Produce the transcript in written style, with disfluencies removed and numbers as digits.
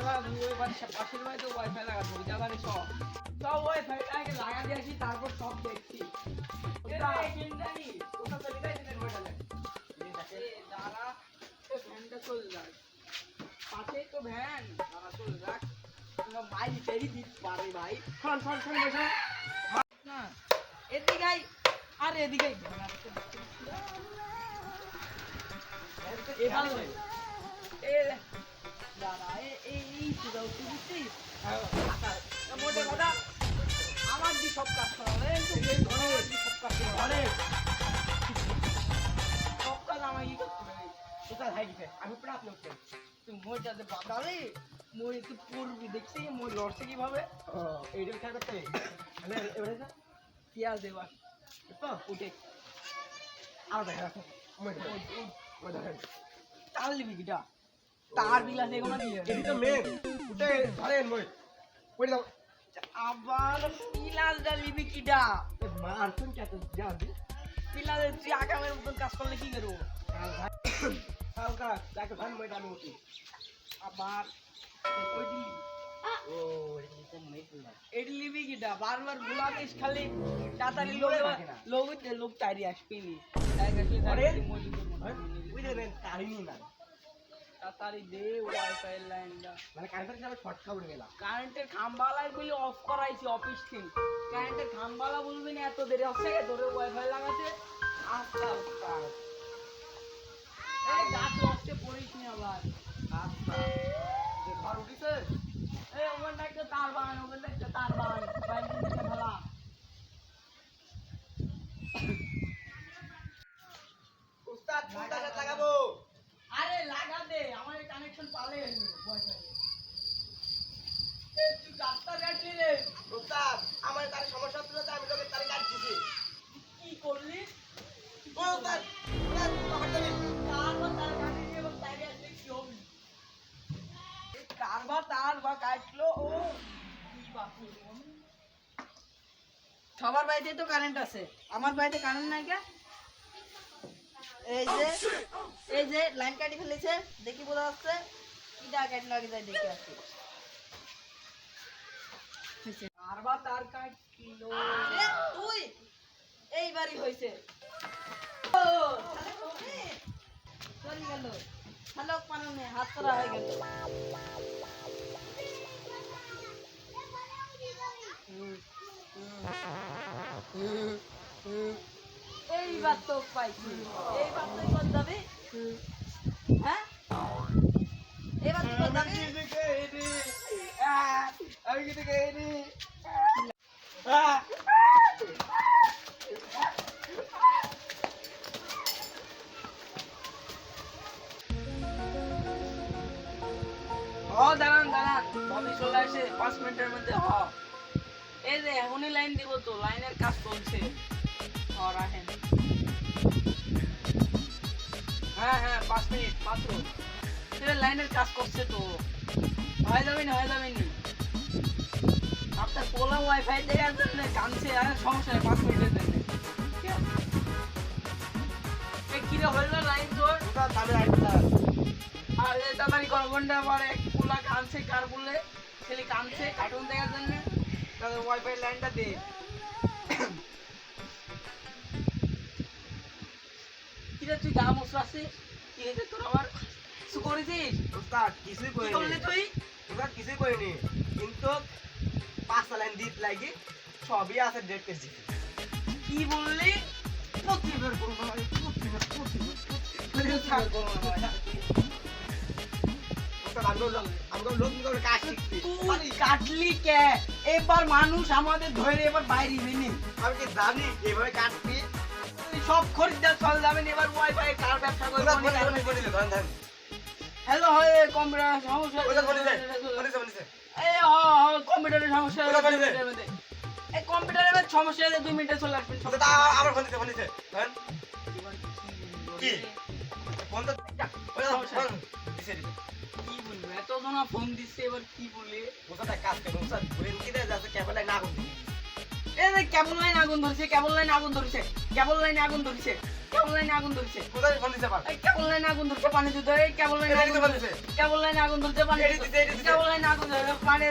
দাদা তুমি ওই পাশের বাড়িতে ওয়াইফাই লাগাবো জ্বালানি সব সব ওয়াইফাইটা আগে লাগা দিয়ে আসি তারপর সব দেখছি দাঁড়া ভ্যানটা চলে যাক পাশেই তো ভ্যান দাঁড়া চলে যাক মাইল ফেরি দিতে পারে ভাই শোন শোন শোন বসে না এদিকে আই আর এদিকে আমার দি সব কাজ করা সব কাজ আমাকে করতে হবে কোথায় থাকবে আমি প্রাপ্ত করতে তুই মোর যাতে বাদালে মোর একটু পড়বি দেখছি মোর লড়ছে কিভাবে এইটা খেয়াল করতে এবারে পেঁয়াজ দেবা উঠে আর দেখা রাখো তাল দিবি কিটা তার বিলাস এগুলো নিয়ে এটি তো মেন উঠে ধরেন মই কই দাও আবার বিলাসটা নিবি কিটা মার তুই কত যাবি বিলাসের তুই আগামের মতন কাজ করলে কি করবো হালকা যাকে ভান মই দামি উঠি আবার ওই দিলি ও এটি তো মেন না এটি লিবি কিটা বারবার ভুলাতিস খালি তাড়াতাড়ি লোক তাড়ি আসবি ওই দেবেন কাহিনী না তাড়াতাড়ি দে ওয়াইফাই লাইনটা মানে কারেন্টের যাবে শর্ট খাবার গেলা কারেন্টের খাম্বালাই বলে অফ করাইছি অফিস থেকে কারেন্টের খাম্বালা বলবি না এত দেরি হচ্ছে ধরে ওয়াইফাই লাগাতে আস্তে আস্তে এই গাছ লক্ষ্যে পড়িস নি আবার আচ্ছা যে ঘর উঠিছে এই ওখানটা একটা তার বান ওখানটা একটা তার বান বাইক দিকে ফেলা উস্তাদ উস্তাদ লাগাবো আরে লাগা দে আমার কানেকশন পালে ওয়াইফাই তুই কাটটা কাটলি রে উস্তাদ আমার তার সমস্যা ছিল তাই আমি তোকে তারিখ কাটছি কি করলি ও উস্তাদ উস্তাদ আমার দেবি কাটলো ও সবার বাড়িতে তো কারেন্ট আছে আমার বাড়িতে কারেন্ট নাই কে এই যে লাইন কাটি ফেলেছে দেখি বোঝা যাচ্ছে কিটা কাটলো আগে যাই দেখে আসি কারবা তার কাটলো তুই এইবারই হয়েছে চলে গেল শালক পাননে হাত করা হয়ে গেল এইবার তো পাইছি এইবার তুই কোন যাবি হ্যাঁ এবার তুই কোন যাবি আমি কি থেকে এনি দাঁড়ান দাঁড়ান ববি চলে আসে 5 মিনিটের মধ্যে এই যে এখনই লাইন দিব তো লাইনের কাজ চলছে রাখেন হ্যাঁ 5 মিনিট মাত্র লাইনের কাজ করছে তো হয়ে যাবে না আপনার পোলা ওয়াইফাই দেওয়ার জন্য কানছে সমস্যা নেই 5 মিনিটের জন্য কিরে হইল লাইন তোর দামে রাখতা আর তাড়াতাড়ি করো ঘন্টা পরে পোলা কানছে কার বললে ছেলে কানছে কার্টুন দেখার জন্য তাদের ওয়াইফাই লাইনটা দে কিরে তুই গা মশলাছিস কি হয়েছে তোর আবার কিছু করেছিস উস্তাদ কিছুই কি করলি তুই উস্তাদ কিছুই করিনি কিন্তু 5 লাইন দিত লাগি সবই আছে ডেট কেজি কি বললি প্রতিবার করব কাটলি কে এবার মানুষ আমাদের ধরে এবার বাইরে নেই আমি কি জানি এভাবে কাটবি সব খরিদ্দার চল যাবেন এবার ওয়াইফাই কার ব্যবসা করবো হ্যালো হয় কম্পিউটার সমস্যা এই কম্পিউটারের সমস্যা এই কম্পিউটারের সমস্যা 2 মিনিটে চলে আসবেন আবার ফোন দিতে কি ফোন তো কি বলবো এত জনা ফোন দিচ্ছে এবার কি বলি ওটা কাজ করে ওটা ব্রেন কি দেয় যাতে ক্যামেরায় না আগুন এই যে কেবল লাইন আগুন ধরছে কেবল লাইনে আগুন ধরছে কোথায় ফোন দিছে আবার? এই কেবল লাইনে আগুন ধরছে পানি দিতে এই কেবল লাইনে এটা আগুন দিতে ধরছে বলছে। কেবল লাইনে আগুন ধরছে পানি এটা দিতে, এটা দিতে। কেবল লাইনে আগুন ধরছে পানি